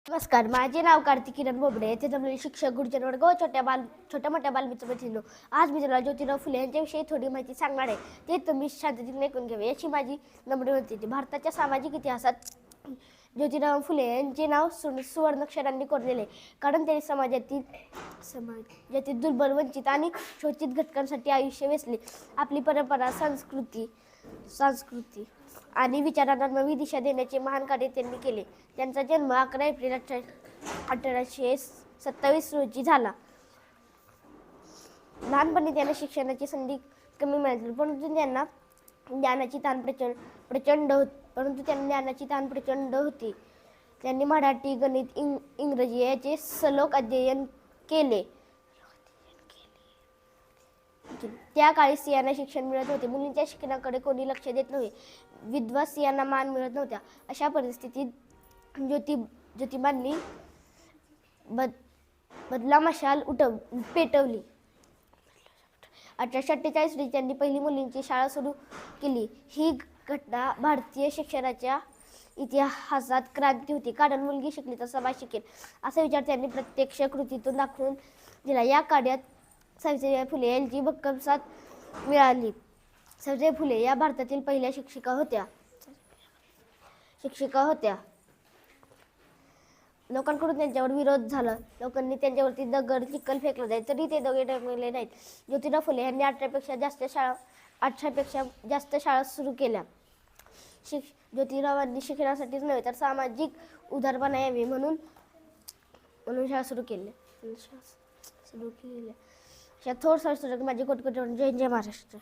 नमस्कार, माझे नाव कार्तिक किरण बोबडे. येथे जमलेले शिक्षक, गुरुजन वर्ग व छोट्या मोठ्या बालमित्रमैत्रिणींनो, आज मी ज्योतिराव फुले यांच्याविषयी थोडी माहिती सांगणार आहे. ते तुम्ही शांततेने ऐकून घ्यावे याची माझी नम्र विनंती आहे. भारताच्या सामाजिक इतिहासात ज्योतिराव फुले यांचे नाव सुवर्णाक्षरांनी कोरलेले, कारण त्यांनी समाजातील दुर्बल, वंचित आणि शोषित घटकांसाठी आयुष्य वेचले. आपली परंपरा, संस्कृती आणि विचारांना नवी दिशा देण्याचे महान कार्य त्यांनी केले. त्यांचा जन्म 11 एप्रिल 1827 रोजी झाला. लहानपणी त्यांना शिक्षणाची संधी कमी मिळाली, परंतु त्यांना ज्ञानाची ताण प्रचंड होती. त्यांनी मराठी, गणित, इंग्रजी याचे सलोख अध्ययन केले. त्या काळी स्त्रियांना शिक्षण मिळत होते. मुलींच्या शिक्षणाकडे कोणी लक्ष देत नव्हते. विधवा स्त्रियांना मान मिळत नव्हत्या. अशा परिस्थितीत ज्योतिबांनी बदला मशाल पेटवली. 1848 रोजी त्यांनी पहिली मुलींची शाळा सुरू केली. ही घटना भारतीय शिक्षणाच्या इतिहासात क्रांती होती, कारण मुलगी शिकली तर समाज शिकेल असा विचार त्यांनी प्रत्यक्ष कृतीतून दाखवून दिला. या कार्यात सावित्रीबाई फुले यांची भक्कम साथ मिळाली. सावित्रीबाई फुले या भारतातील पहिल्या शिक्षिका होत्या. लोकांकडून त्यांच्यावर विरोध झाला. लोकांनी त्यांच्यावरती दगड, चिखल फेकला जाईल, तरी ते दोघे डगमगले नाहीत. ज्योतिराव फुले यांनी 18पेक्षा जास्त शाळा सुरू केल्या. ज्योतिरावांनी शिक्षणासाठीच नव्हे तर सामाजिक उदारपणा यावे म्हणून शाळा सुरू केल्या. अशा थोर संस्थांसाठी माझे कोटी जय महाराष्ट्र.